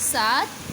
7